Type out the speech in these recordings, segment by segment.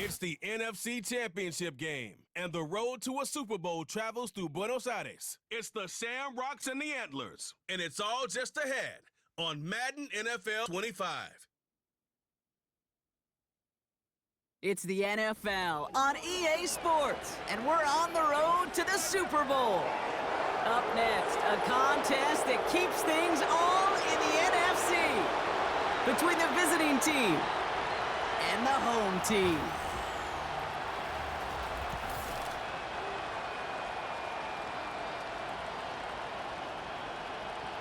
It's the NFC Championship game, and the road to a Super Bowl travels through Buenos Aires. It's the Shamrocks and the Antlers, and it's all just ahead on Madden NFL 25. It's the NFL on EA Sports, and we're on the road to the Super Bowl. Up next, a contest that keeps things all in the NFC between the visiting team and the home team.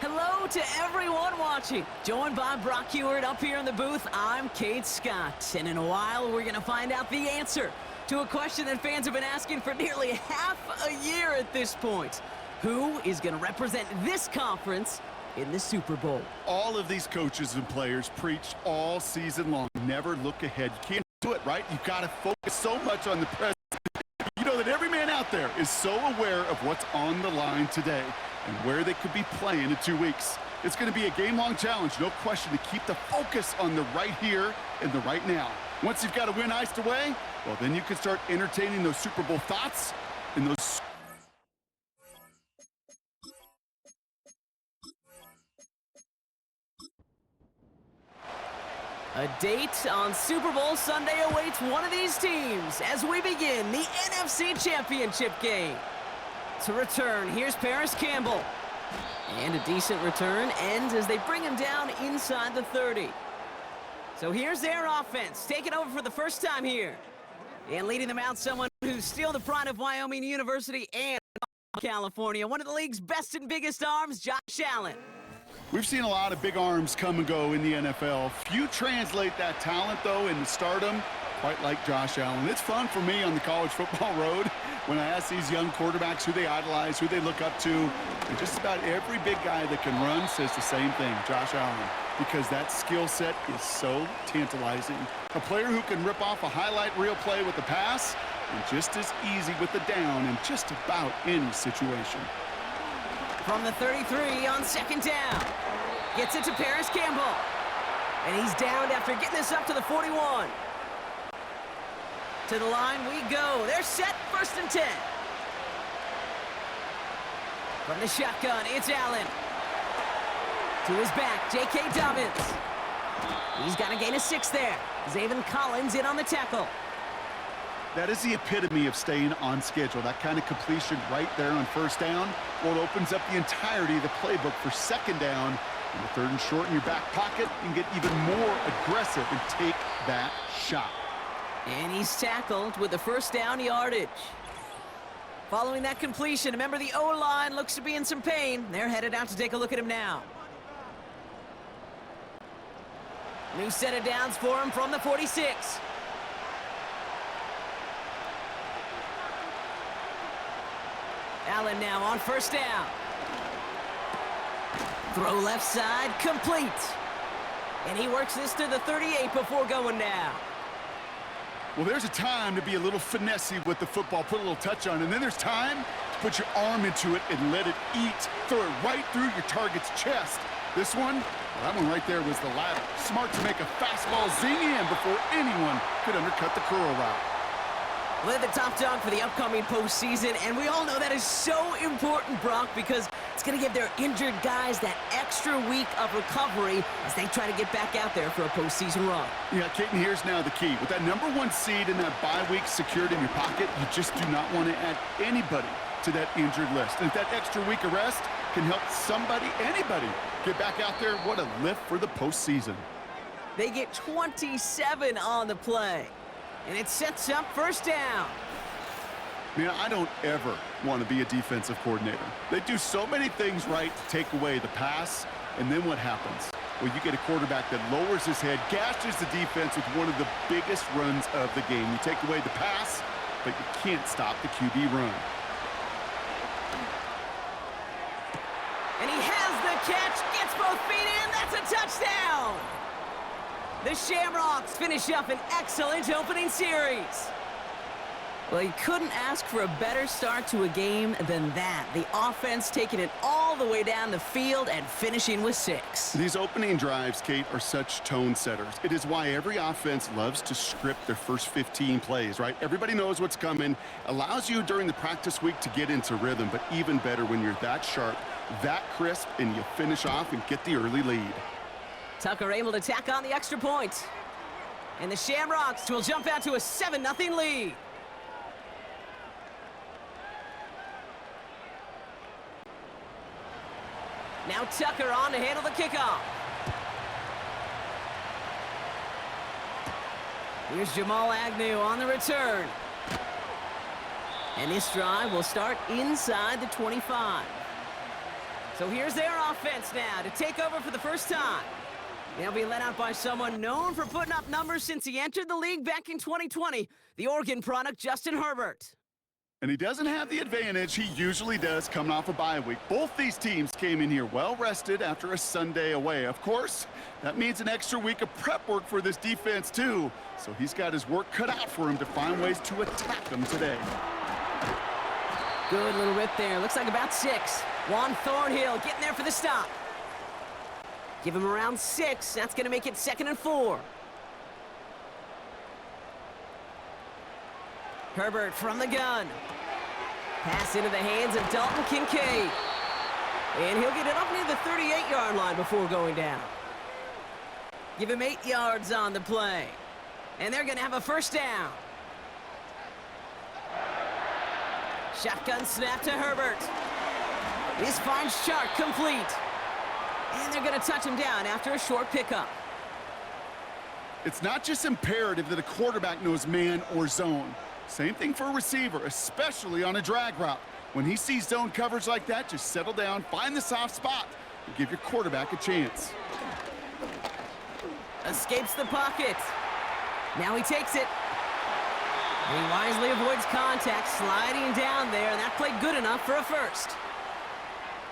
Hello to everyone watching. Joined by Brock Heward up here in the booth, I'm Kate Scott. And in a while, we're going to find out the answer to a question that fans have been asking for nearly half a year at this point. Who is going to represent this conference in the Super Bowl? All of these coaches and players preach all season long. Never look ahead. You can't do it, right? You've got to focus so much on the present. You know that every man out there is so aware of what's on the line today and where they could be playing in 2 weeks. It's going to be a game-long challenge, no question, to keep the focus on the right here and the right now. Once you've got a win iced away, well, then you can start entertaining those Super Bowl thoughts and those... A date on Super Bowl Sunday awaits one of these teams as we begin the NFC Championship game. To return, here's Paris Campbell. And a decent return ends as they bring him down inside the 30. So here's their offense, taking over for the first time here. And leading them out, someone who's still the pride of Wyoming University and California. One of the league's best and biggest arms, Josh Allen. We've seen a lot of big arms come and go in the NFL. Few translate that talent, though, into stardom, quite like Josh Allen. It's fun for me on the college football road when I ask these young quarterbacks who they idolize, who they look up to. And just about every big guy that can run says the same thing, Josh Allen, because that skill set is so tantalizing. A player who can rip off a highlight reel play with the pass and just as easy with the down in just about any situation. From the 33 on second down. Gets it to Paris Campbell. And he's downed after getting this up to the 41. To the line we go. They're set, 1st and 10. From the shotgun, it's Allen. To his back, J.K. Dobbins. He's got a gain of 6 there. Zaven Collins in on the tackle. That is the epitome of staying on schedule. That kind of completion right there on 1st down. Well, it opens up the entirety of the playbook for 2nd down. And the 3rd and short in your back pocket, you can get even more aggressive and take that shot. And he's tackled with the 1st down yardage. Following that completion, remember the O-line looks to be in some pain. They're headed out to take a look at him now. New set of downs for him from the 46. Allen now on 1st down. Throw left side, complete. And he works this to the 38 before going down. Well, there's a time to be a little finessey with the football, put a little touch on it, and then there's time to put your arm into it and let it eat. Throw it right through your target's chest. This one, well, that one right there was the latter. Smart to make a fastball zing in before anyone could undercut the curl route. Led the top dog for the upcoming postseason, and we all know that is so important, Brock, because it's going to give their injured guys that extra week of recovery as they try to get back out there for a postseason run. Yeah, Keaton, here's now the key. With that #1 seed and that bye week secured in your pocket, you just do not want to add anybody to that injured list. And if that extra week of rest can help somebody, anybody, get back out there, what a lift for the postseason. They get 27 on the play. And it sets up 1st down. Man, I don't ever want to be a defensive coordinator. They do so many things right to take away the pass, and then what happens? Well, you get a quarterback that lowers his head, gashes the defense with one of the biggest runs of the game. You take away the pass, but you can't stop the QB run. And he has the catch, gets both feet in, that's a touchdown! The Shamrocks finish up an excellent opening series. Well, you couldn't ask for a better start to a game than that. The offense taking it all all the way down the field and finishing with 6. These opening drives, Kate, are such tone setters. It is why every offense loves to script their first 15 plays, right? Everybody knows what's coming. Allows you during the practice week to get into rhythm, but even better when you're that sharp, that crisp, and you finish off and get the early lead. Tucker able to tack on the extra point. And the Shamrocks will jump out to a 7-0 lead. Now Tucker on to handle the kickoff. Here's Jamal Agnew on the return. And this drive will start inside the 25. So here's their offense now to take over for the first time. They'll be led out by someone known for putting up numbers since he entered the league back in 2020, the Oregon product, Justin Herbert. And he doesn't have the advantage he usually does coming off a bye week. Both these teams came in here well-rested after a Sunday away. Of course, that means an extra week of prep work for this defense, too. So he's got his work cut out for him to find ways to attack them today. Good little rip there. Looks like about 6. Juan Thornhill getting there for the stop. Give him around 6. That's going to make it 2nd and 4. Herbert from the gun. Pass into the hands of Dalton Kincaid. And he'll get it up near the 38-yard line before going down. Give him 8 yards on the play. And they're going to have a first down. Shotgun snap to Herbert. This finds Chark complete. And they're going to touch him down after a short pickup. It's not just imperative that a quarterback knows man or zone. Same thing for a receiver, especially on a drag route. When he sees zone coverage like that, just settle down, find the soft spot, and give your quarterback a chance. Escapes the pocket. Now he takes it. And he wisely avoids contact, sliding down there, and that played good enough for a first.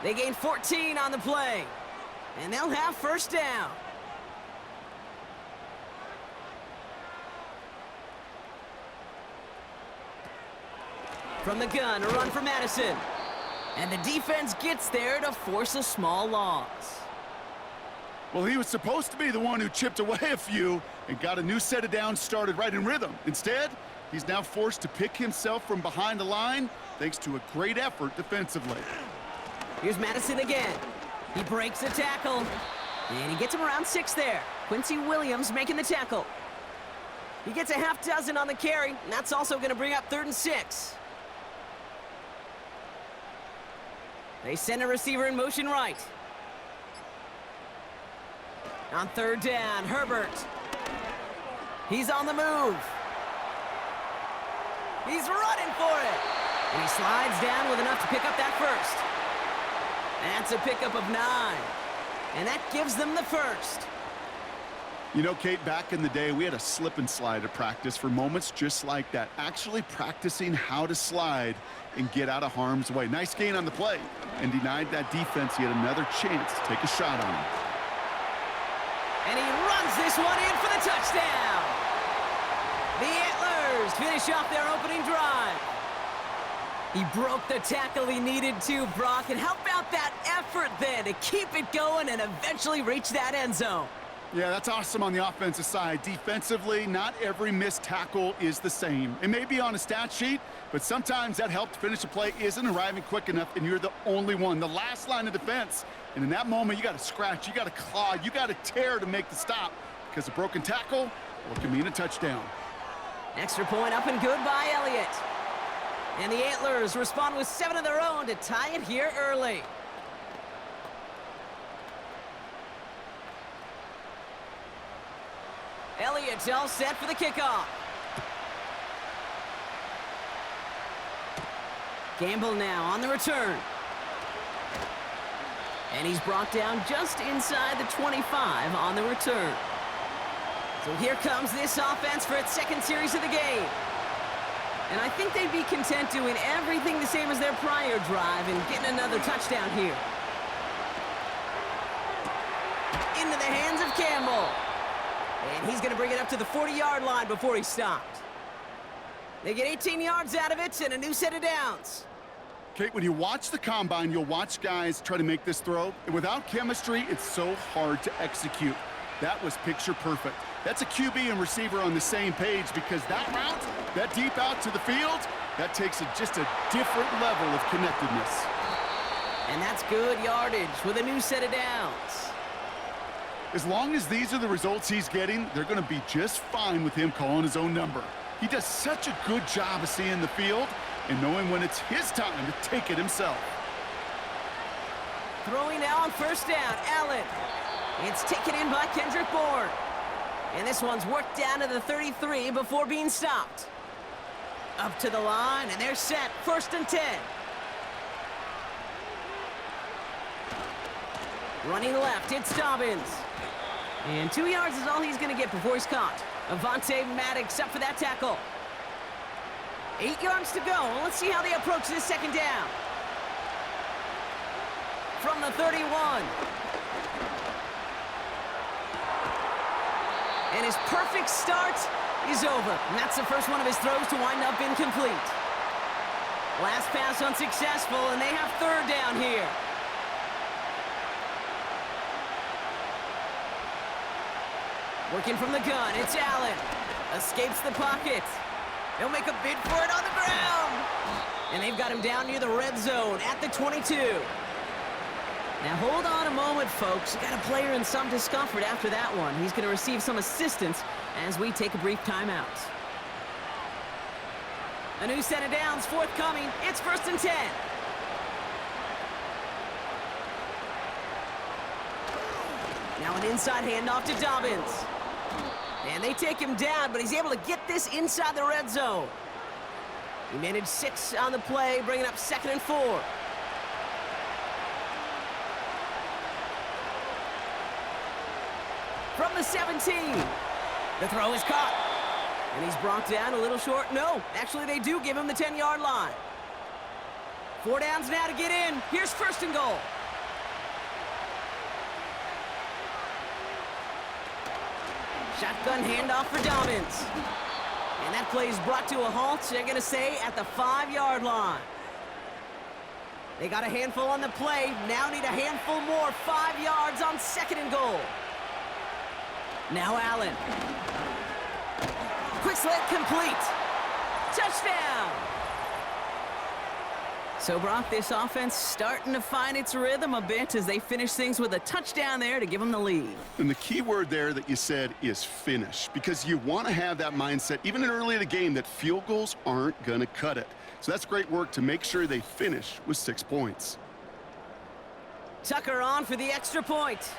They gain 14 on the play, and they'll have first down. From the gun, a run for Madison. And the defense gets there to force a small loss. Well, he was supposed to be the one who chipped away a few and got a new set of downs started right in rhythm. Instead, he's now forced to pick himself from behind the line thanks to a great effort defensively. Here's Madison again. He breaks a tackle. And he gets him around 6 there. Quincy Williams making the tackle. He gets a half dozen on the carry, and that's also going to bring up 3rd and 6. They send a receiver in motion right. On 3rd down, Herbert. He's on the move. He's running for it. And he slides down with enough to pick up that first. That's a pickup of 9. And that gives them the first. You know, Kate, back in the day, we had a slip and slide at practice for moments just like that. Actually practicing how to slide and get out of harm's way. Nice gain on the play. And denied that defense yet another chance to take a shot on him. And he runs this one in for the touchdown. The Antlers finish off their opening drive. He broke the tackle he needed to, Brock. And how about that effort then to keep it going and eventually reach that end zone? Yeah, that's awesome on the offensive side. Defensively, not every missed tackle is the same. It may be on a stat sheet, but sometimes that help to finish a play isn't arriving quick enough, and you're the only one, the last line of defense. And in that moment, you got to scratch, you got to claw, you got to tear to make the stop, because a broken tackle, well, can mean a touchdown. Extra point up and good by Elliott. And the Antlers respond with 7 of their own to tie it here early. Elliott's all set for the kickoff. Gamble now on the return. And he's brought down just inside the 25 on the return. So here comes this offense for its 2nd series of the game. And I think they'd be content doing everything the same as their prior drive and getting another touchdown here. Into the hands of Campbell. And he's going to bring it up to the 40-yard line before he stopped. They get 18 yards out of it and a new set of downs. Kate, when you watch the combine, you'll watch guys try to make this throw, and without chemistry, it's so hard to execute. That was picture perfect. That's a QB and receiver on the same page, because that route, that deep out to the field, that takes just a different level of connectedness. And that's good yardage with a new set of downs. As long as these are the results he's getting, they're going to be just fine with him calling his own number. He does such a good job of seeing the field and knowing when it's his time to take it himself. Throwing now on first down, Allen. It's taken in by Kendrick Bourne. And this one's worked down to the 33 before being stopped. Up to the line, and they're set. 1st and 10. Running left, it's Dobbins. And 2 yards is all he's going to get before he's caught. Avonte Maddox up for that tackle. 8 yards to go. Let's see how they approach this second down. From the 31. And his perfect start is over. And that's the first one of his throws to wind up incomplete. Last pass unsuccessful, and they have 3rd down here. Working from the gun, it's Allen. Escapes the pocket. He'll make a bid for it on the ground. And they've got him down near the red zone at the 22. Now hold on a moment, folks. Got a player in some discomfort after that one. He's going to receive some assistance as we take a brief timeout. A new set of downs forthcoming. It's 1st and 10. Now an inside handoff to Dobbins. And they take him down, but he's able to get this inside the red zone. He managed 6 on the play, bringing up 2nd and 4. From the 17. The throw is caught. And he's brought down a little short. No, actually they do give him the 10-yard line. 4 downs now to get in. Here's 1st and goal. Shotgun handoff for Dobbins. And that play is brought to a halt, they're going to say, at the 5-yard line. They got a handful on the play, now need a handful more. 5 yards on 2nd and goal. Now Allen. Quick slant complete. Touchdown! So, Brock, this offense starting to find its rhythm a bit as they finish things with a touchdown there to give them the lead. And the key word there that you said is finish, because you want to have that mindset, even early in the game, that field goals aren't going to cut it. So that's great work to make sure they finish with 6 points. Tucker on for the extra point.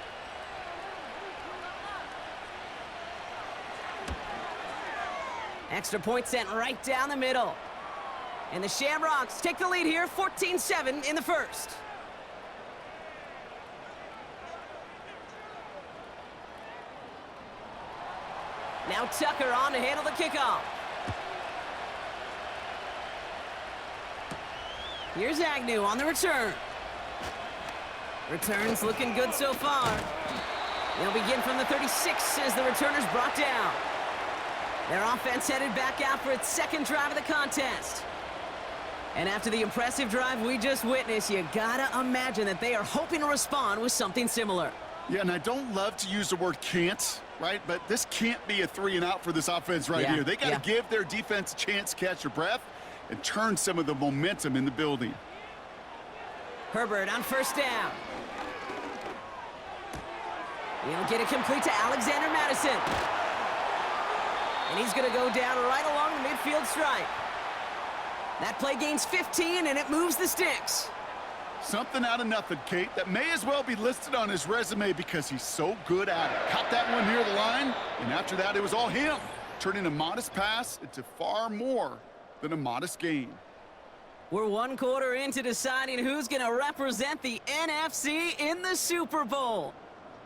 Extra point sent right down the middle. And the Shamrocks take the lead here, 14-7 in the 1st. Now Tucker on to handle the kickoff. Here's Agnew on the return. Returns looking good so far. They'll begin from the 36 as the returner's brought down. Their offense headed back out for its 2nd drive of the contest. And after the impressive drive we just witnessed, you gotta imagine that they are hoping to respond with something similar. Yeah, and I don't love to use the word can't, right? But this can't be a 3 and out for this offense right here. They got to give their defense a chance to catch their breath and turn some of the momentum in the building. Herbert on 1st down. He'll get it complete to Alexander Madison. And he's going to go down right along the midfield stripe. That play gains 15, and it moves the sticks. Something out of nothing, Kate, that may as well be listed on his resume because he's so good at it. Caught that one near the line, and after that, it was all him, turning a modest pass into far more than a modest gain. We're 1 quarter into deciding who's going to represent the NFC in the Super Bowl.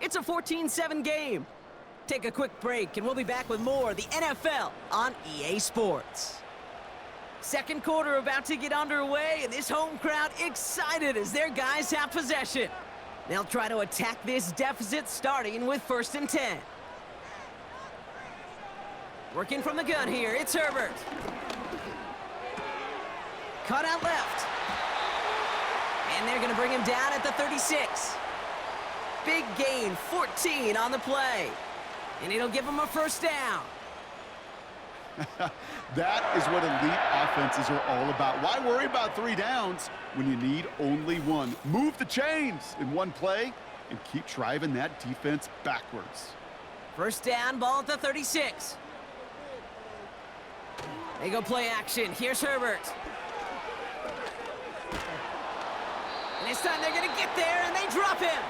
It's a 14-7 game. Take a quick break, and we'll be back with more of the NFL on EA Sports. 2nd quarter about to get underway, and this home crowd excited as their guys have possession. They'll try to attack this deficit starting with 1st and 10. Working from the gun here, it's Herbert. Cut out left. And they're going to bring him down at the 36. Big gain, 14 on the play. And it'll give him a first down. That is what elite offenses are all about. Why worry about 3 downs when you need only 1? Move the chains in one play and keep driving that defense backwards. First down, ball at the 36. They go play action. Here's Herbert. And this time they're going to get there, and they drop him.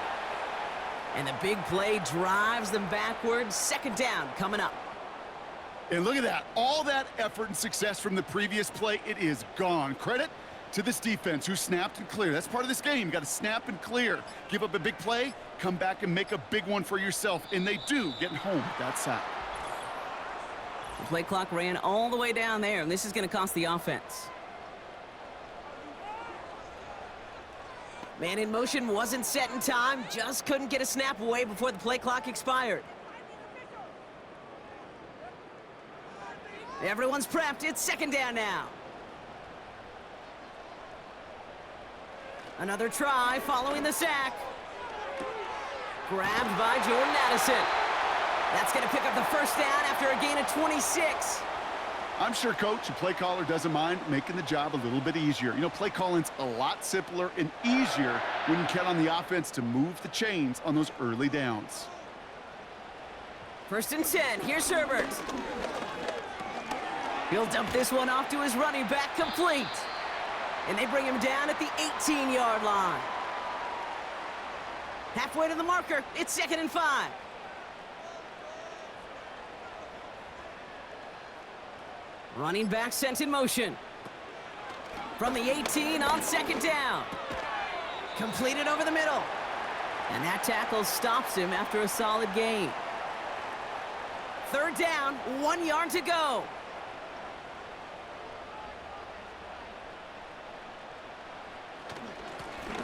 And the big play drives them backwards. Second down coming up. And look at that. All that effort and success from the previous play, it is gone. Credit to this defense who snapped and cleared. That's part of this game. You got to snap and clear. Give up a big play, come back and make a big one for yourself. And they do, getting home with that sack. The play clock ran all the way down there, and this is going to cost the offense. Man in motion wasn't set in time, just couldn't get a snap away before the play clock expired. Everyone's prepped. It's second down now. Another try following the sack. Grabbed by Jordan Addison. That's going to pick up the first down after a gain of 26. I'm sure coach and play caller doesn't mind making the job a little bit easier. You know, play calling's a lot simpler and easier when you count on the offense to move the chains on those early downs. First and 10. Here's Herbert. He'll dump this one off to his running back, complete. And they bring him down at the 18-yard line. Halfway to the marker. It's second and 5. Running back sent in motion. From the 18 on second down. Completed over the middle. And that tackle stops him after a solid gain. Third down, 1 yard to go.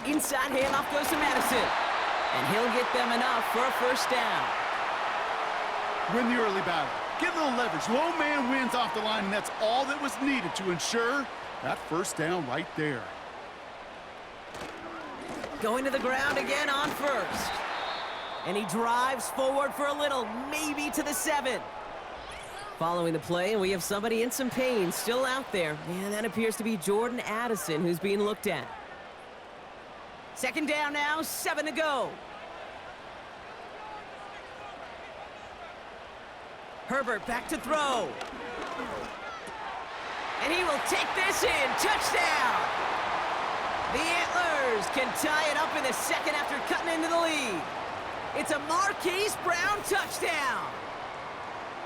Inside handoff goes to Madison. And he'll get them enough for a first down. Win the early battle. Get a little leverage. Low man wins off the line, and that's all that was needed to ensure that first down right there. Going to the ground again on first. And he drives forward for a little, maybe to the 7. Following the play, and we have somebody in some pain still out there. And that appears to be Jordan Addison who's being looked at. Second down now, 7 to go. Herbert back to throw. And he will take this in. Touchdown! The Antlers can tie it up in the second after cutting into the lead. It's a Marquise Brown touchdown.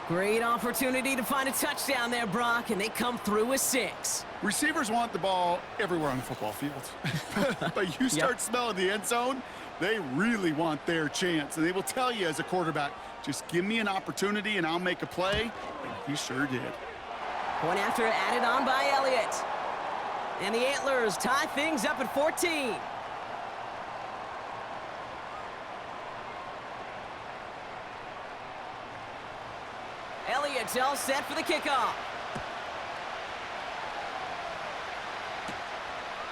Great opportunity to find a touchdown there, Brock, and they come through with 6. Receivers want the ball everywhere on the football field. But you start smelling the end zone, they really want their chance. And they will tell you as a quarterback, just give me an opportunity and I'll make a play. And he sure did. Point after added on by Elliott. And the Antlers tie things up at 14. Elliott's all set for the kickoff.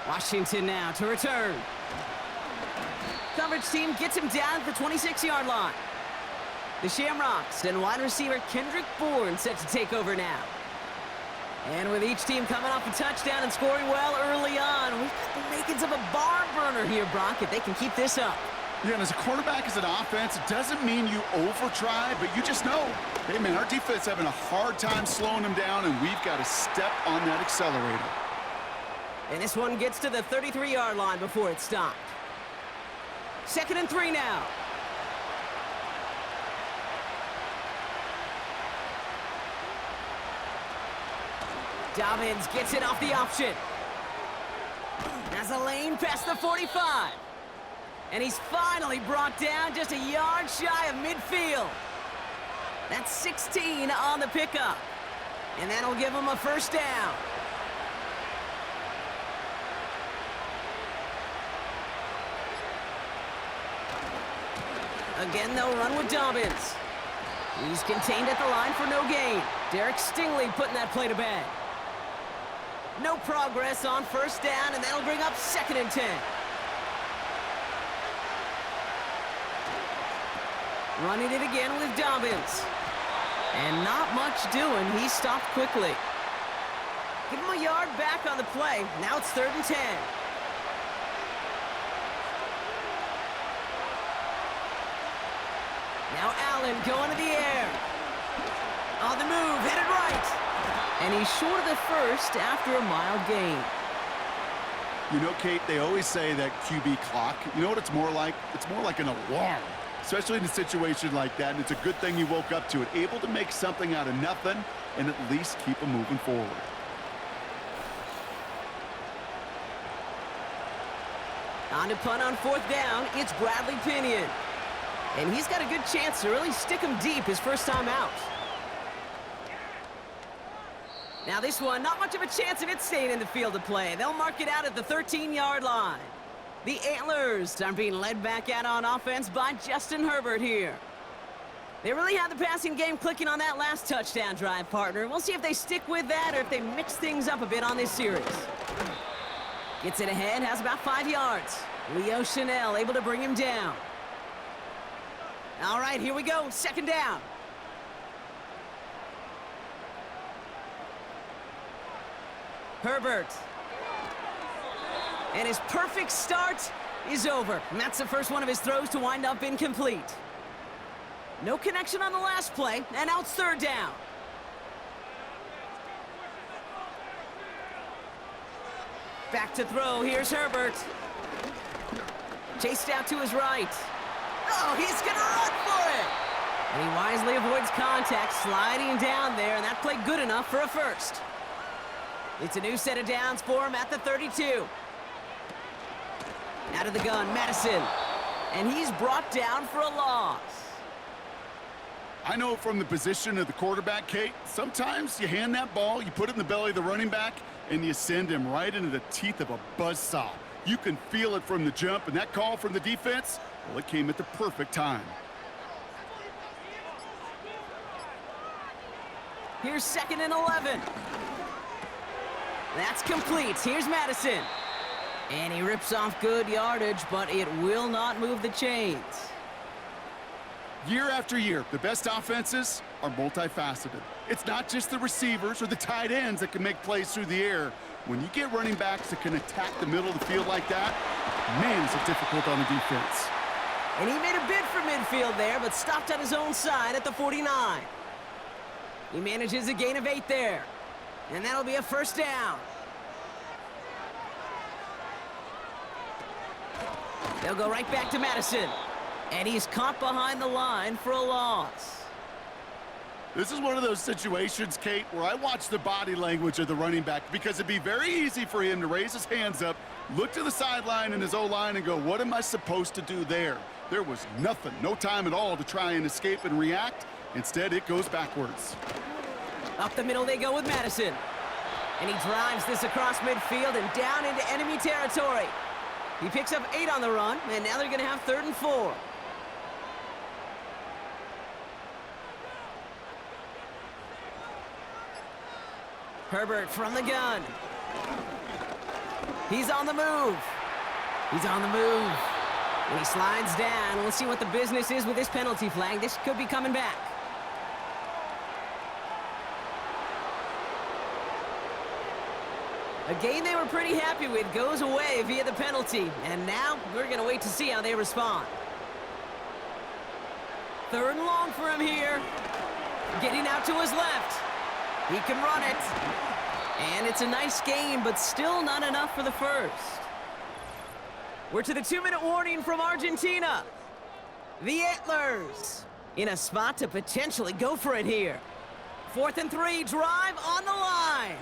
Washington now to return. Coverage team gets him down at the 26-yard line. The Shamrocks and wide receiver Kendrick Bourne set to take over now. And with each team coming off a touchdown and scoring well early on, we've got the makings of a barn burner here, Brock, if they can keep this up. Yeah, and as a quarterback, as an offense, it doesn't mean you over-try, but you just know, hey, man, our defense having a hard time slowing them down, and we've got to step on that accelerator. And this one gets to the 33-yard line before it's stopped. Second and 3 now. Dobbins gets it off the option. Has a lane past the 45. And he's finally brought down just a yard shy of midfield. That's 16 on the pickup. And that'll give him a first down. Again, they'll run with Dobbins. He's contained at the line for no gain. Derek Stingley putting that play to bed. No progress on first down, and that'll bring up second and 10. Running it again with Dobbins. And not much doing. He stopped quickly. Give him a yard back on the play. Now it's 3rd and 10. Now Allen going to the air. On the move, headed right. And he's short of the first after a mild gain. You know, Kate, they always say that QB clock, you know what it's more like? It's more like an alarm, especially in a situation like that, and it's a good thing you woke up to it, able to make something out of nothing and at least keep them moving forward. On to punt on 4th down, it's Bradley Pinion. And he's got a good chance to really stick him deep his first time out. Now this one, not much of a chance of it staying in the field of play. They'll mark it out at the 13-yard line. The Antlers are being led back out on offense by Justin Herbert here. They really had the passing game clicking on that last touchdown drive, partner. We'll see if they stick with that or if they mix things up a bit on this series. Gets it ahead, has about 5 yards. Leo Chanel able to bring him down. All right, here we go, 2nd down. Herbert. And his perfect start is over. And that's the first one of his throws to wind up incomplete. No connection on the last play, and now it's 3rd down. Back to throw, here's Herbert. Chased out to his right. Oh, he's gonna run for it! And he wisely avoids contact, sliding down there, and that played good enough for a first. It's a new set of downs for him at the 32. Out of the gun, Madison. And he's brought down for a loss. I know from the position of the quarterback, Kate, sometimes you hand that ball, you put it in the belly of the running back, and you send him right into the teeth of a buzzsaw. You can feel it from the jump, and that call from the defense, well, it came at the perfect time. Here's 2nd and 11. That's complete. Here's Madison. And he rips off good yardage, but it will not move the chains. Year after year, the best offenses are multifaceted. It's not just the receivers or the tight ends that can make plays through the air. When you get running backs that can attack the middle of the field like that, man, is it difficult on the defense. And he made a bid for midfield there, but stopped on his own side at the 49. He manages a gain of 8 there. And that'll be a 1st down. They'll go right back to Madison. And he's caught behind the line for a loss. This is one of those situations, Kate, where I watch the body language of the running back because it'd be very easy for him to raise his hands up, look to the sideline in his O-line and go, what am I supposed to do there? There was nothing, no time at all to try and escape and react. Instead, it goes backwards. Up the middle they go with Madison. And he drives this across midfield and down into enemy territory. He picks up 8 on the run, and now they're going to have 3rd and 4. Herbert from the gun. He's on the move. He's on the move. And he slides down. We'll see what the business is with this penalty flag. This could be coming back. A game they were pretty happy with goes away via the penalty. And now we're going to wait to see how they respond. 3rd and long for him here. Getting out to his left. He can run it. And it's a nice game, but still not enough for the first. We're to the 2-minute warning from Argentina. The Antlers in a spot to potentially go for it here. 4th and 3, drive on the line.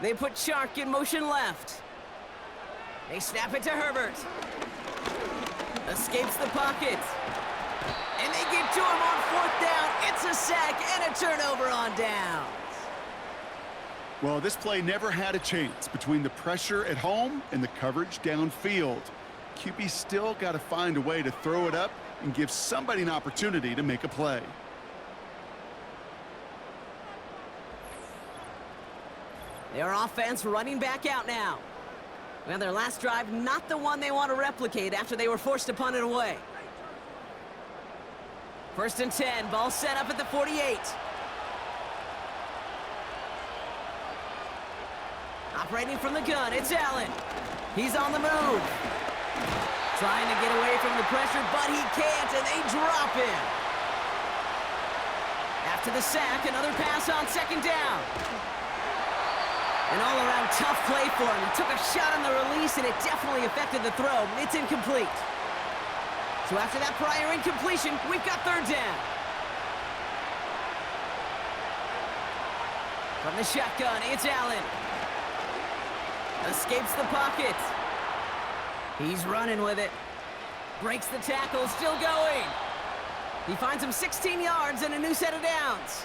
They put Shark in motion left. They snap it to Herbert. Escapes the pocket. And they get to him on 4th down. It's a sack and a turnover on downs. Well, this play never had a chance between the pressure at home and the coverage downfield. QB still got to find a way to throw it up and give somebody an opportunity to make a play. Their offense running back out now. Well, their last drive, not the one they want to replicate after they were forced to punt it away. First and 10, ball set up at the 48. Operating from the gun, it's Allen. He's on the move. Trying to get away from the pressure, but he can't, and they drop him. After the sack, another pass on second down. An all-around tough play for him. He took a shot on the release, and it definitely affected the throw. It's incomplete. So after that prior incompletion, we've got third down. From the shotgun, it's Allen. Escapes the pocket. He's running with it. Breaks the tackle, still going. He finds him 16 yards and a new set of downs.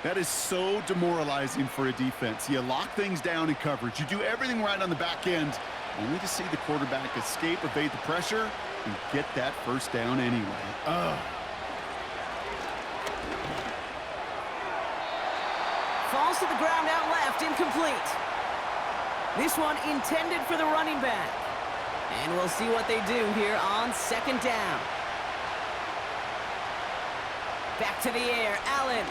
That is so demoralizing for a defense. You lock things down in coverage. You do everything right on the back end, only to see the quarterback escape, evade the pressure, and get that first down anyway. Falls to the ground out left, incomplete. This one intended for the running back. And we'll see what they do here on second down. Back to the air, Allen.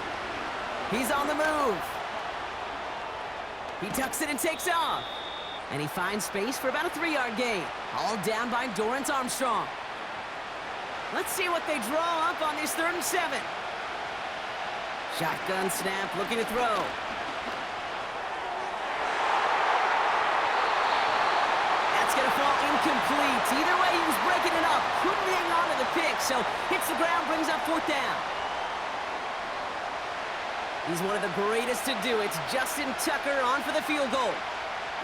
He's on the move. He tucks it and takes off. And he finds space for about a 3-yard gain. All down by Dorrance Armstrong. Let's see what they draw up on this 3rd and 7. Shotgun snap, looking to throw. That's going to fall incomplete. Either way, he was breaking it up. Couldn't hang on to the pick, so hits the ground, brings up 4th down. He's one of the greatest to do it. Justin Tucker on for the field goal.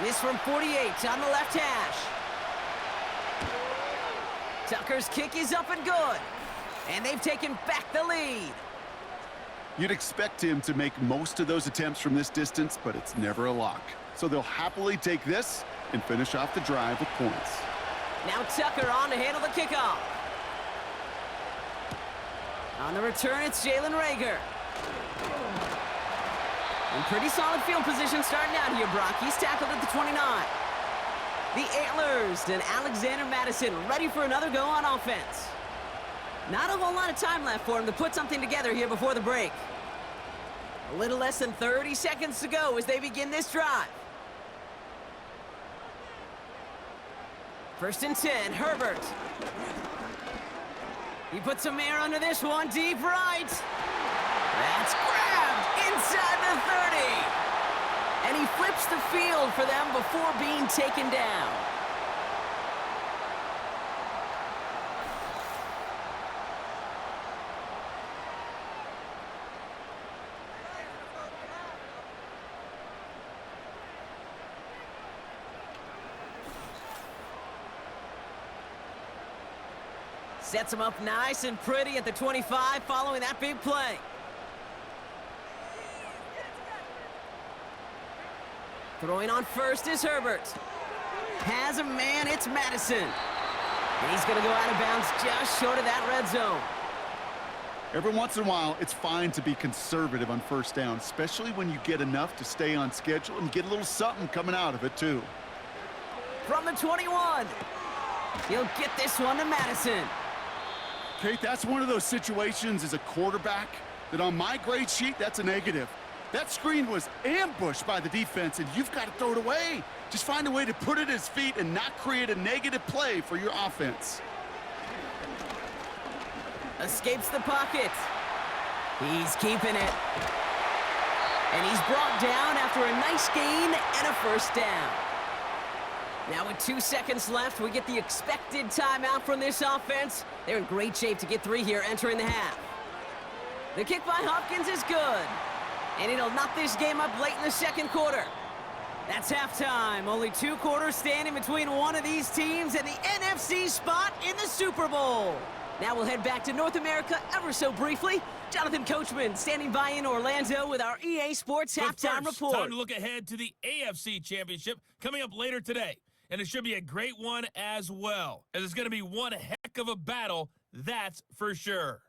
This from 48 on the left hash. Tucker's kick is up and good. And they've taken back the lead. You'd expect him to make most of those attempts from this distance, but it's never a lock. So they'll happily take this and finish off the drive with points. Now Tucker on to handle the kickoff. On the return, it's Jalen Reagor. In pretty solid field position starting out here, Brock. He's tackled at the 29. The Antlers and Alexander Madison ready for another go on offense. Not a whole lot of time left for him to put something together here before the break. A little less than 30 seconds to go as they begin this drive. First and 10, Herbert. He puts some air under this one, deep right. That's grabbed inside the 30. And he flips the field for them before being taken down. Sets him up nice and pretty at the 25 following that big play. Throwing on first is Herbert. Has a man, it's Madison. And he's going to go out of bounds just short of that red zone. Every once in a while, it's fine to be conservative on first down, especially when you get enough to stay on schedule and get a little something coming out of it, too. From the 21. He'll get this one to Madison. Kate, that's one of those situations as a quarterback that on my grade sheet, that's a negative. That screen was ambushed by the defense, and you've got to throw it away. Just find a way to put it at his feet and not create a negative play for your offense. Escapes the pocket. He's keeping it. And he's brought down after a nice gain and a first down. Now with 2 seconds left, we get the expected timeout from this offense. They're in great shape to get 3 here entering the half. The kick by Hopkins is good. And it'll knock this game up late in the second quarter. That's halftime. Only 2 quarters standing between one of these teams and the NFC spot in the Super Bowl. Now we'll head back to North America ever so briefly. Jonathan Coachman standing by in Orlando with our EA Sports halftime report. Time to look ahead to the AFC Championship coming up later today. And it should be a great one as well, as it's going to be one heck of a battle, that's for sure.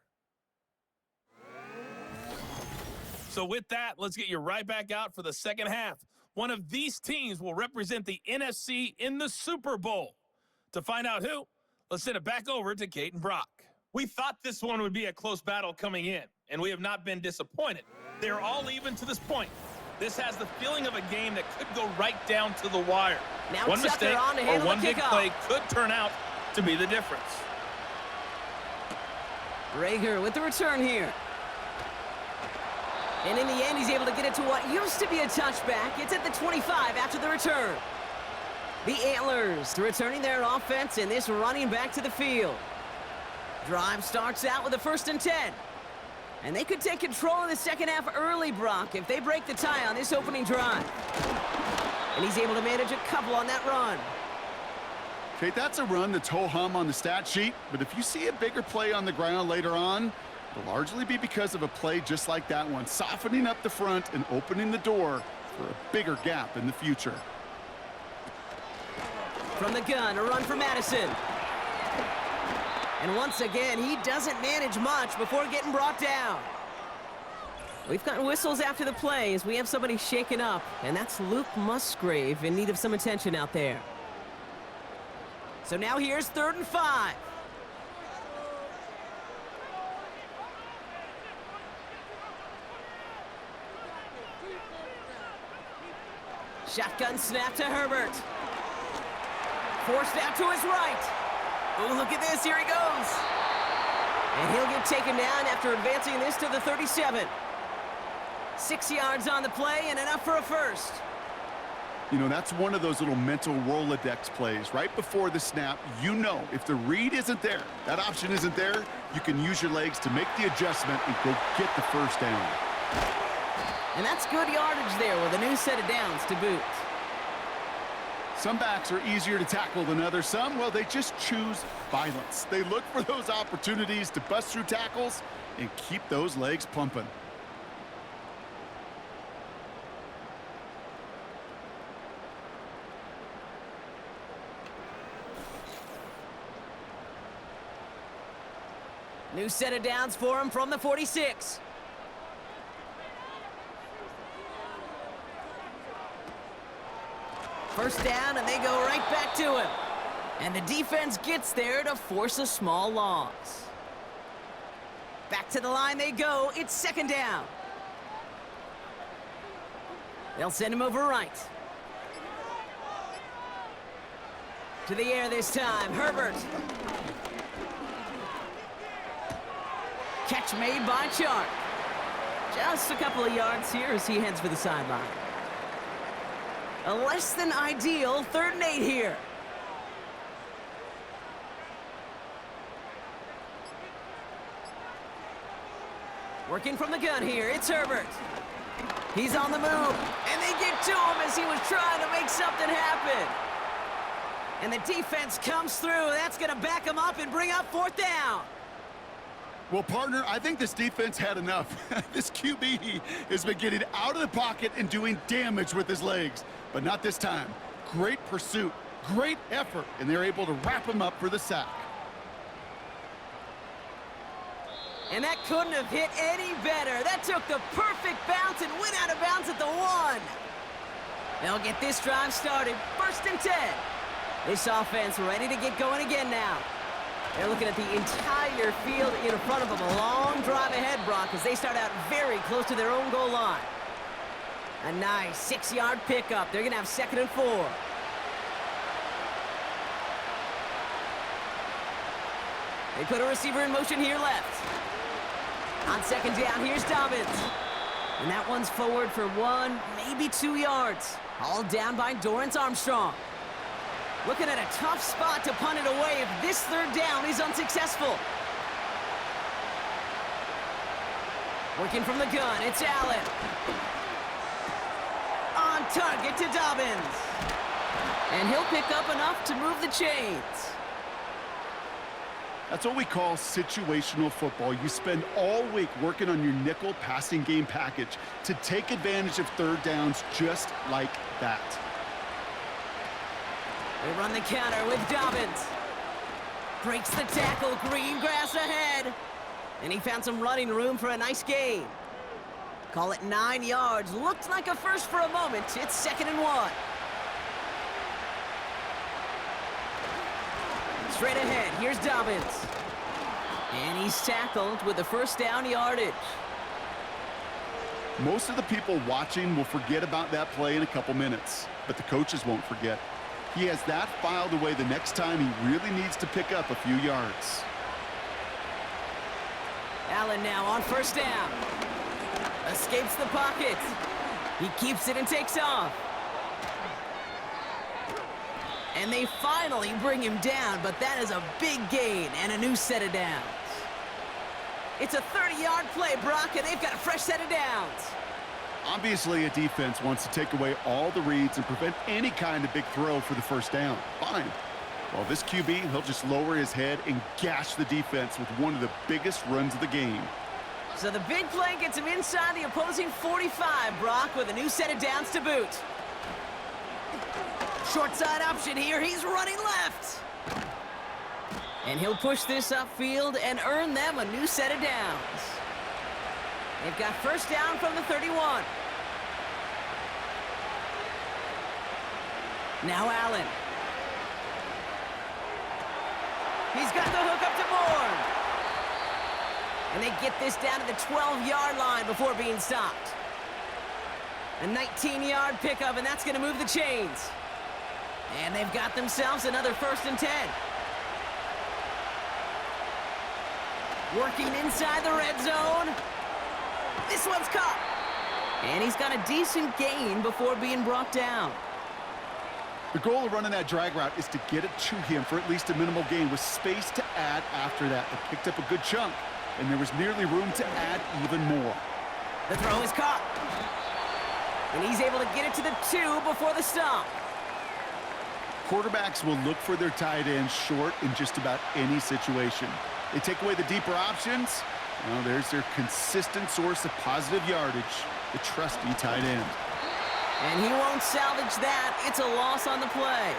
So with that, let's get you right back out for the second half. One of these teams will represent the NFC in the Super Bowl. To find out who, let's send it back over to Kate and Brock. We thought this one would be a close battle coming in, and we have not been disappointed. They're all even to this point. This has the feeling of a game that could go right down to the wire. Now One Tucker mistake on to or handle one the big kickoff. play could turn out to be the difference. Rager with the return here. And in the end, he's able to get it to what used to be a touchback. It's at the 25 after the return. The Antlers returning their offense and this running back to the field. Drive starts out with a 1st and 10. And they could take control in the second half early, Brock, if they break the tie on this opening drive. And he's able to manage a couple on that run. Okay, that's a run that's ho-hum on the stat sheet, but if you see a bigger play on the ground later on, it'll largely be because of a play just like that one, softening up the front and opening the door for a bigger gap in the future. From the gun, a run for Madison. And once again, he doesn't manage much before getting brought down. We've got whistles after the play as we have somebody shaken up, and that's Luke Musgrave in need of some attention out there. So now here's 3rd and 5. Shotgun snap to Herbert. Forced out to his right. Oh, look at this. Here he goes. And he'll get taken down after advancing this to the 37. 6 yards on the play and enough for a first. You know, that's one of those little mental Rolodex plays. Right before the snap, you know if the read isn't there, that option isn't there, you can use your legs to make the adjustment and go get the first down. And that's good yardage there with a new set of downs to boot. Some backs are easier to tackle than others. Some, well, they just choose violence. They look for those opportunities to bust through tackles and keep those legs pumping. New set of downs for him from the 46. First down, and they go right back to him. And the defense gets there to force a small loss. Back to the line they go. It's 2nd down. They'll send him over right. To the air this time. Herbert. Catch made by Chark. Just a couple of yards here as he heads for the sideline. A less than ideal 3rd and 8 here. Working from the gun here, it's Herbert. He's on the move, and they get to him as he was trying to make something happen. And the defense comes through. That's going to back him up and bring up 4th down. Well, partner, I think this defense had enough. This QB has been getting out of the pocket and doing damage with his legs, but not this time. Great pursuit, great effort, and they're able to wrap him up for the sack. And that couldn't have hit any better. That took the perfect bounce and went out of bounds at the 1. They'll get this drive started. 1st and 10. This offense ready to get going again now. They're looking at the entire field in front of them. A long drive ahead, Brock, as they start out very close to their own goal line. A nice 6-yard pickup. They're going to have 2nd and 4. They put a receiver in motion here left. On 2nd down, here's Dobbins. And that one's forward for 1, maybe 2 yards. All down by Dorrance Armstrong. Looking at a tough spot to punt it away if this 3rd down is unsuccessful. Working from the gun, it's Allen. On target to Dobbins. And he'll pick up enough to move the chains. That's what we call situational football. You spend all week working on your nickel passing game package to take advantage of 3rd downs just like that. They run the counter with Dobbins. Breaks the tackle, green grass ahead. And he found some running room for a nice gain. Call it 9 yards. Looked like a first for a moment. It's 2nd and 1. Straight ahead, here's Dobbins. And he's tackled with the first down yardage. Most of the people watching will forget about that play in a couple minutes, but the coaches won't forget. He has that filed away the next time he really needs to pick up a few yards. Allen now on first down. Escapes the pocket. He keeps it and takes off. And they finally bring him down, but that is a big gain and a new set of downs. It's a 30-yard play, Brock, and they've got a fresh set of downs. Obviously, a defense wants to take away all the reads and prevent any kind of big throw for the first down. Fine. Well, this QB, he'll just lower his head and gash the defense with one of the biggest runs of the game. So the big play gets him inside the opposing 45, Brock, with a new set of downs to boot. Short side option here. He's running left. And he'll push this upfield and earn them a new set of downs. They've got first down from the 31. Now Allen. He's got the hook up to Bourne. And they get this down to the 12-yard line before being stopped. A 19-yard pickup, and that's going to move the chains. And they've got themselves another 1st and 10. Working inside the red zone. This one's caught. And he's got a decent gain before being brought down. The goal of running that drag route is to get it to him for at least a minimal gain with space to add after that. They picked up a good chunk, and there was nearly room to add even more. The throw is caught. And he's able to get it to the 2 before the stop. Quarterbacks will look for their tight ends short in just about any situation. They take away the deeper options. Well, there's their consistent source of positive yardage, the trusty tight end. And he won't salvage that. It's a loss on the play.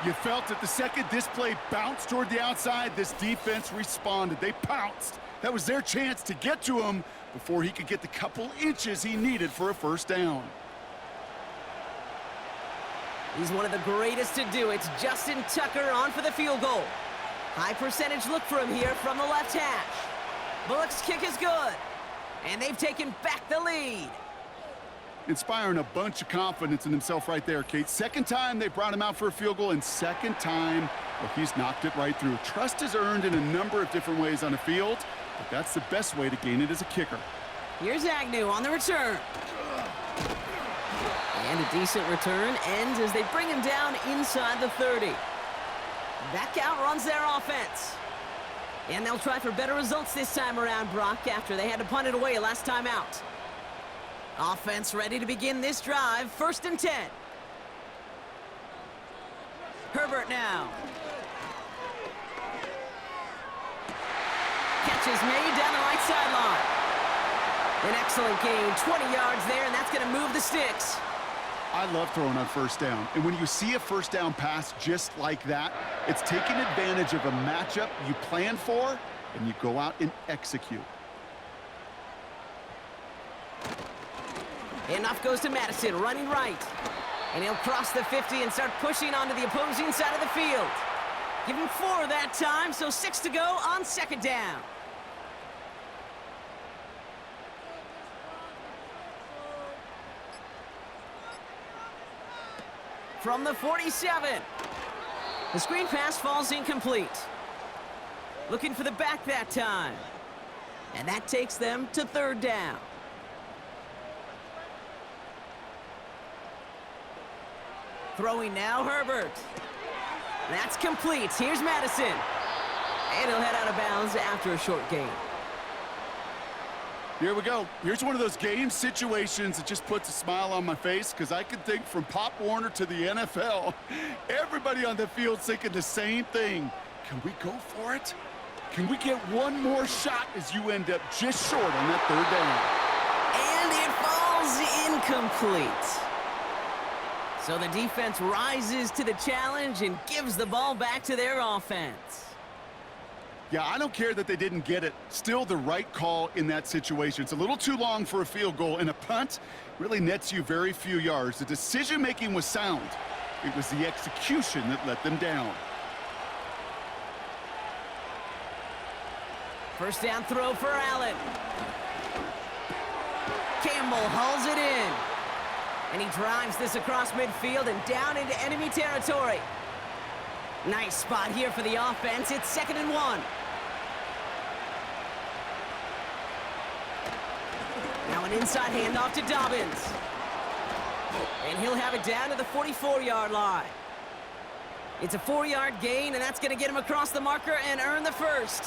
You felt it the second this play bounced toward the outside, this defense responded. They pounced. That was their chance to get to him before he could get the couple inches he needed for a first down. He's one of the greatest to do. It's Justin Tucker on for the field goal. High percentage look for him here from the left hash. Bullock's kick is good. And they've taken back the lead. Inspiring a bunch of confidence in himself right there, Kate. Second time they brought him out for a field goal, and second time, well, he's knocked it right through. Trust is earned in a number of different ways on the field, but that's the best way to gain it as a kicker. Here's Agnew on the return. And a decent return ends as they bring him down inside the 30. That outruns their offense. And they'll try for better results this time around, Brock, after they had to punt it away last time out. Offense ready to begin this drive. 1st and 10. Herbert now. Catch is made down the right sideline. An excellent gain. 20 yards there, and that's going to move the sticks. I love throwing on first down. And when you see a first down pass just like that, it's taking advantage of a matchup you plan for, and you go out and execute. Enough goes to Madison, running right. And he'll cross the 50 and start pushing onto the opposing side of the field. Give him 4 that time, so 6 to go on 2nd down. From the 47. The screen pass falls incomplete. Looking for the back that time. And that takes them to 3rd down. Throwing now, Herbert. That's complete. Here's Madison. And he'll head out of bounds after a short gain. Here we go. Here's one of those game situations that just puts a smile on my face, because I can think from Pop Warner to the NFL, everybody on the field's thinking the same thing. Can we go for it? Can we get one more shot as you end up just short on that 3rd down? And it falls incomplete. So the defense rises to the challenge and gives the ball back to their offense. Yeah, I don't care that they didn't get it. Still the right call in that situation. It's a little too long for a field goal, and a punt really nets you very few yards. The decision-making was sound. It was the execution that let them down. First down throw for Allen. Campbell hauls it in. And he drives this across midfield and down into enemy territory. Nice spot here for the offense. It's 2nd and 1. Now an inside handoff to Dobbins. And he'll have it down to the 44-yard line. It's a 4-yard gain, and that's going to get him across the marker and earn the first.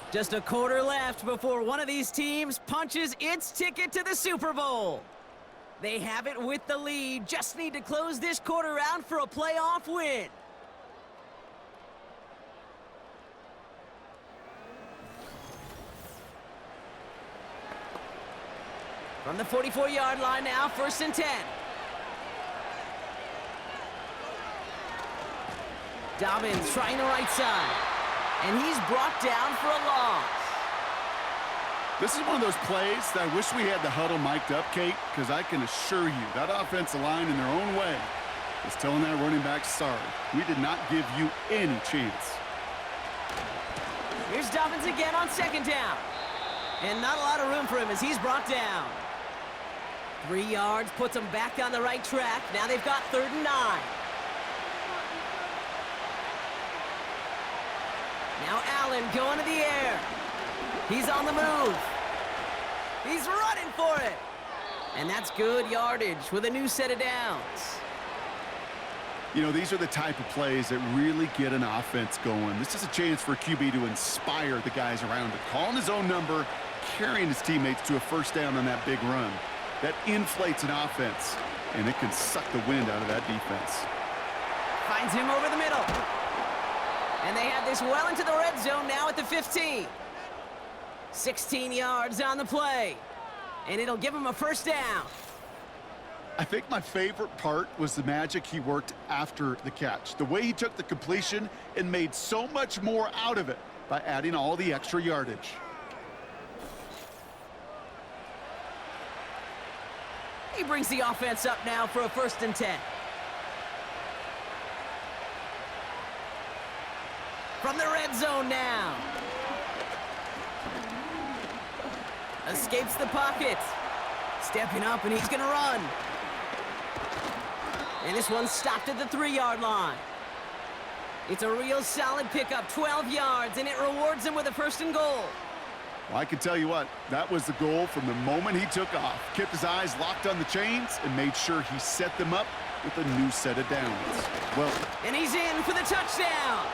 Just a quarter left before one of these teams punches its ticket to the Super Bowl. They have it with the lead. Just need to close this quarter out for a playoff win. From the 44-yard line now, 1st and 10. Dobbins trying the right side. And he's brought down for a loss. This is one of those plays that I wish we had the huddle mic'd up, Kate, because I can assure you that offensive line in their own way is telling that running back, sorry, we did not give you any chance. Here's Dobbins again on 2nd down. And not a lot of room for him as he's brought down. 3 yards puts them back on the right track. Now they've got 3rd and 9. Now Allen going to the air. He's on the move. He's running for it. And that's good yardage with a new set of downs. You know, these are the type of plays that really get an offense going. This is a chance for a QB to inspire the guys around it. Calling his own number, carrying his teammates to a 1st down on that big run. That inflates an offense, and it can suck the wind out of that defense. Finds him over the middle. And they have this well into the red zone now at the 15. 16 yards on the play. And it'll give him a 1st down. I think my favorite part was the magic he worked after the catch. The way he took the completion and made so much more out of it by adding all the extra yardage. He brings the offense up now for a 1st and 10. From the red zone now. Escapes the pocket. Stepping up, and he's going to run. And this one's stopped at the 3-yard line. It's a real solid pickup, 12 yards, and it rewards him with a 1st and goal. Well, I can tell you what, that was the goal from the moment he took off. Kept his eyes locked on the chains and made sure he set them up with a new set of downs. Well, and he's in for the touchdown.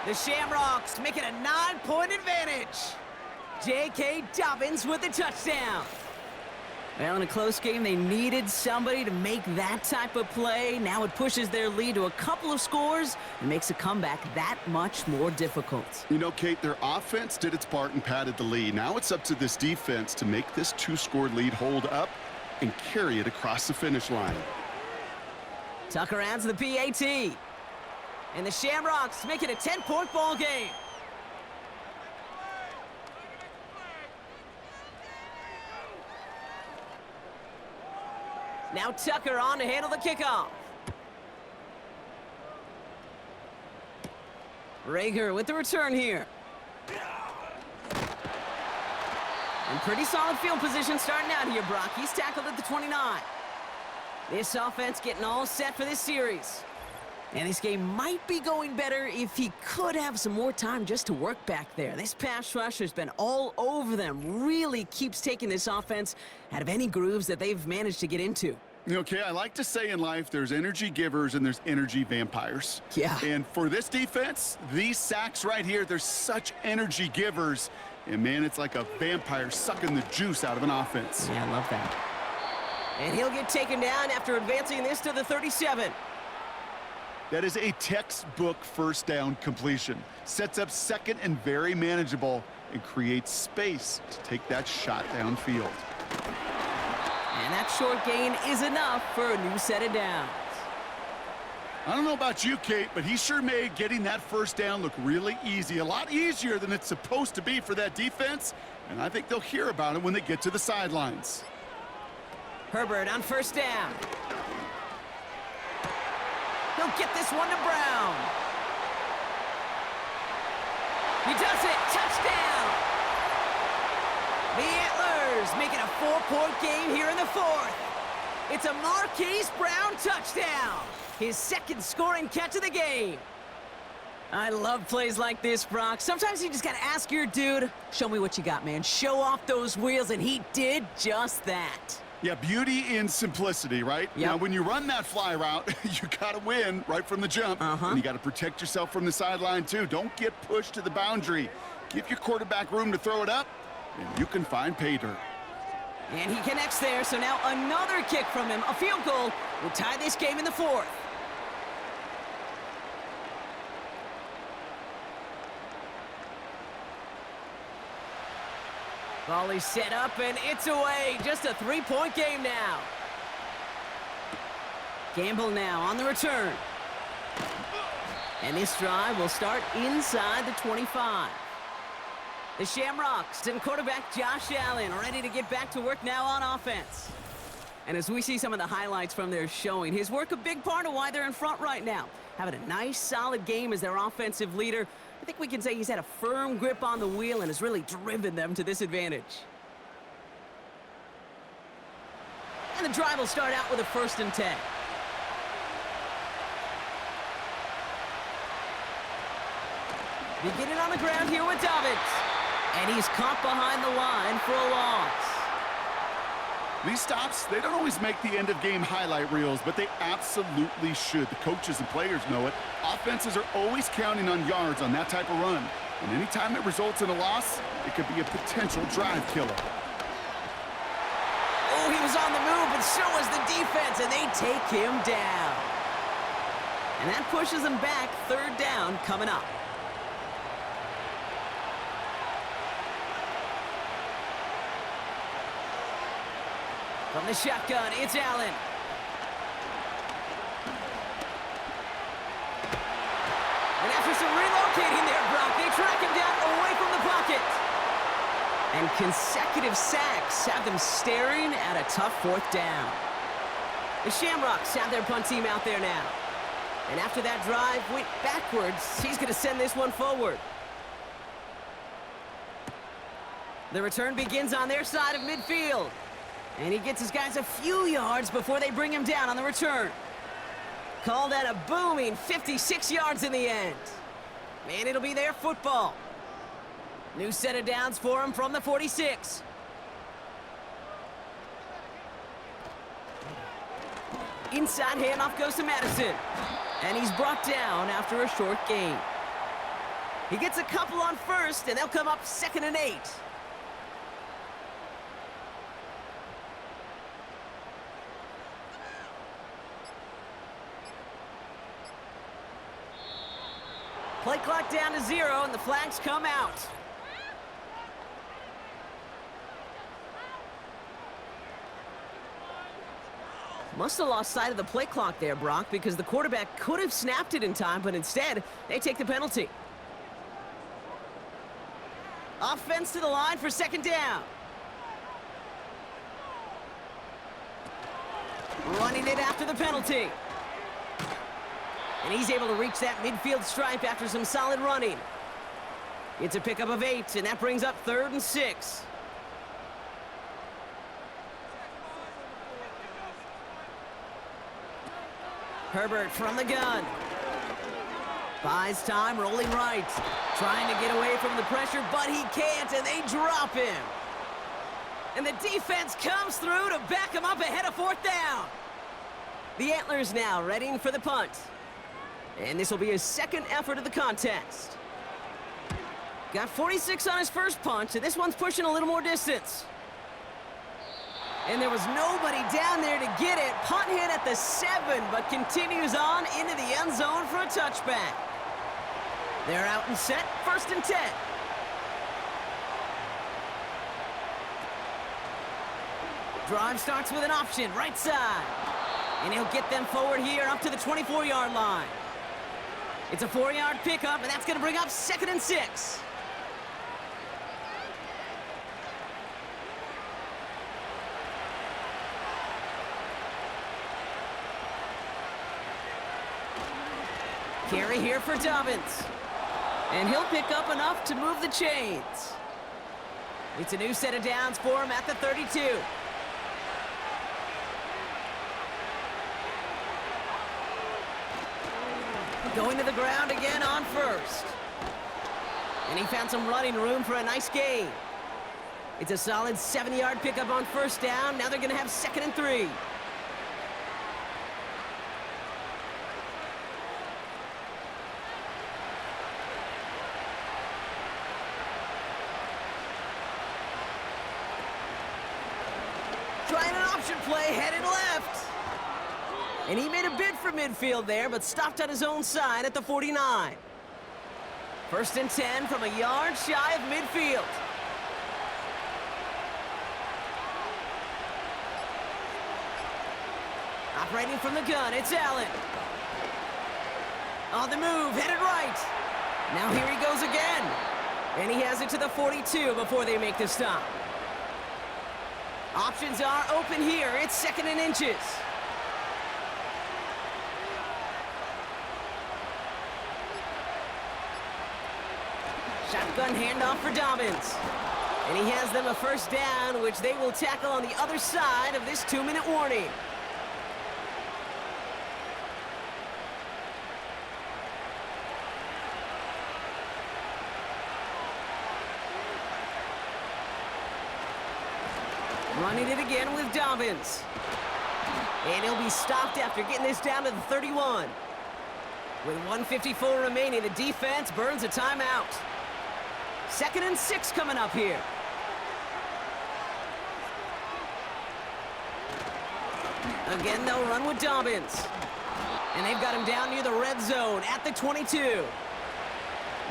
The Shamrocks make it a 9-point advantage. J.K. Dobbins with the touchdown. Well, in a close game, they needed somebody to make that type of play. Now it pushes their lead to a couple of scores and makes a comeback that much more difficult. You know, Kate, their offense did its part and padded the lead. Now it's up to this defense to make this 2-score lead hold up and carry it across the finish line. Tucker adds the PAT. And the Shamrocks make it a 10-point ball game. Now Tucker on to handle the kickoff. Rager with the return here. And pretty solid field position starting out here, Brock. He's tackled at the 29. This offense getting all set for this series. And this game might be going better if he could have some more time just to work back there. This pass rush has been all over them. Really keeps taking this offense out of any grooves that they've managed to get into. Okay, I like to say in life there's energy givers and there's energy vampires. Yeah. And for this defense, these sacks right here, they're such energy givers. And, man, it's like a vampire sucking the juice out of an offense. Yeah, I love that. And he'll get taken down after advancing this to the 37. That is a textbook 1st down completion. Sets up 2nd and very manageable and creates space to take that shot downfield. And that short gain is enough for a new set of downs. I don't know about you, Kate, but he sure made getting that 1st down look really easy. A lot easier than it's supposed to be for that defense. And I think they'll hear about it when they get to the sidelines. Herbert on 1st down. he'll get this one to Brown. He does it. Touchdown. The Antlers making a 4-point game here in the fourth. It's a Marquise Brown touchdown. His second scoring catch of the game. I love plays like this, Brock. Sometimes you just got to ask your dude, show me what you got, man. Show off those wheels, and he did just that. Yeah, beauty in simplicity, right? Yep. Now, when you run that fly route, you got to win right from the jump. And you got to protect yourself from the sideline, too. Don't get pushed to the boundary. Give your quarterback room to throw it up, and you can find pay dirt. And he connects there, so now another kick from him. A field goal will tie this game in the fourth. Volley set up, and it's away. Just a 3-point game now. Gamble now on the return. And this drive will start inside the 25. The Shamrocks and quarterback Josh Allen ready to get back to work now on offense. And as we see some of the highlights from their showing, his work a big part of why they're in front right now. Having a nice, solid game as their offensive leader. I think we can say he's had a firm grip on the wheel and has really driven them to this advantage. And the drive will start out with a 1st and 10. Beginning on the ground here with Dobbins. And he's caught behind the line for a loss. These stops, they don't always make the end-of-game highlight reels, but they absolutely should. The coaches and players know it. Offenses are always counting on yards on that type of run. And anytime it results in a loss, it could be a potential drive killer. Oh, he was on the move, but so was the defense, and they take him down. And that pushes them back. 3rd down coming up. From the shotgun, it's Allen. And after some relocating there, Brock, they track him down away from the pocket. And consecutive sacks have them staring at a tough 4th down. The Shamrocks have their punt team out there now. And after that drive went backwards, he's going to send this one forward. The return begins on their side of midfield. And he gets his guys a few yards before they bring him down on the return. Call that a booming 56 yards in the end. Man, it'll be their football. New set of downs for him from the 46. Inside handoff goes to Madison. And he's brought down after a short gain. He gets a couple on 1st, and they'll come up 2nd and 8. Play clock down to 0, and the flags come out. Must have lost sight of the play clock there, Brock, because the quarterback could have snapped it in time, but instead, they take the penalty. Offense to the line for 2nd down. Running it after the penalty. And he's able to reach that midfield stripe after some solid running. It's a pickup of 8, and that brings up 3rd and 6. Herbert from the gun. Buys time, rolling right. Trying to get away from the pressure, but he can't, and they drop him. And the defense comes through to back him up ahead of 4th down. The Antlers now readying for the punt. And this will be his 2nd effort of the contest. Got 46 on his first punt, and this one's pushing a little more distance. And there was nobody down there to get it. Punt hit at the 7, but continues on into the end zone for a touchback. They're out and set, 1st and 10. Drive starts with an option, right side. And he'll get them forward here up to the 24-yard line. It's a 4-yard pickup, and that's going to bring up 2nd and 6. Carry here for Dobbins. And he'll pick up enough to move the chains. It's a new set of downs for him at the 32. Going to the ground again on first. And he found some running room for a nice gain. It's a solid 7-yard pickup on first down. Now they're going to have 2nd and 3. Trying an option play, headed left. And he made a bid for midfield there, but stopped on his own side at the 49. 1st and 10 from a yard shy of midfield. Operating from the gun, it's Allen. On the move, headed right. Now here he goes again. And he has it to the 42 before they make the stop. Options are open here. It's 2nd and inches. Shotgun handoff for Dobbins. And he has them a 1st down, which they will tackle on the other side of this 2-minute warning. Running it again with Dobbins. And he'll be stopped after getting this down to the 31. With 1:54 remaining, the defense burns a timeout. 2nd and 6 coming up here. Again, they'll run with Dobbins. And they've got him down near the red zone at the 22.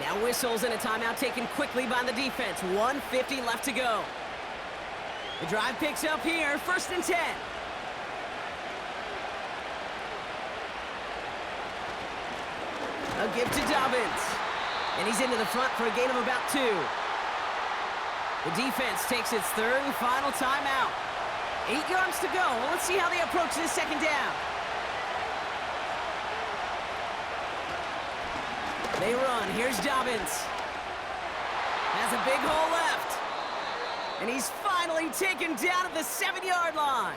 Now whistles and a timeout taken quickly by the defense. 1:50 left to go. The drive picks up here, 1st and 10. A give to Dobbins. And he's into the front for a gain of about 2. The defense takes its 3rd and final timeout. 8 yards to go. Well, let's see how they approach this 2nd down. They run. Here's Dobbins. Has a big hole left. And he's finally taken down at the 7-yard line.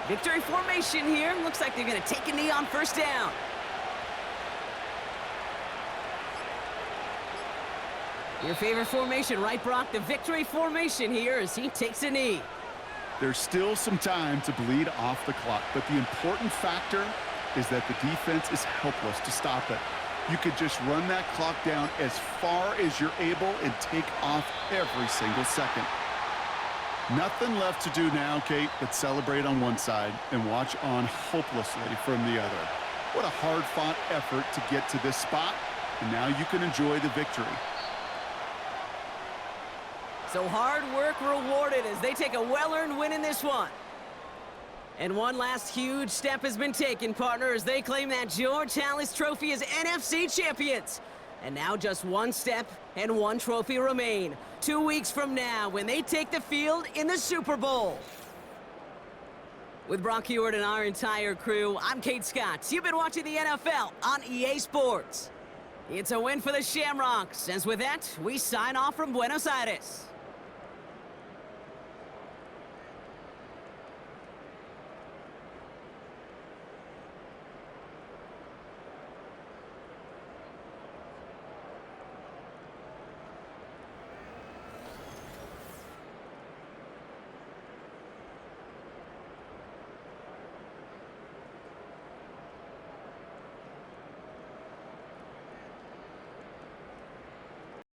Victory formation here. Looks like they're going to take a knee on 1st down. Your favorite formation, right, Brock? The victory formation here as he takes a knee. There's still some time to bleed off the clock, but the important factor is that the defense is helpless to stop it. You could just run that clock down as far as you're able and take off every single second. Nothing left to do now, Kate, but celebrate on one side and watch on hopelessly from the other. What a hard-fought effort to get to this spot, and now you can enjoy the victory. So hard work rewarded as they take a well-earned win in this one. And one last huge step has been taken, partner, as they claim that George Halas Trophy as NFC champions. And now just one step and one trophy remain. 2 weeks from now when they take the field in the Super Bowl. With Brock Heward and our entire crew, I'm Kate Scott. You've been watching the NFL on EA Sports. It's a win for the Shamrocks. As with that, we sign off from Buenos Aires.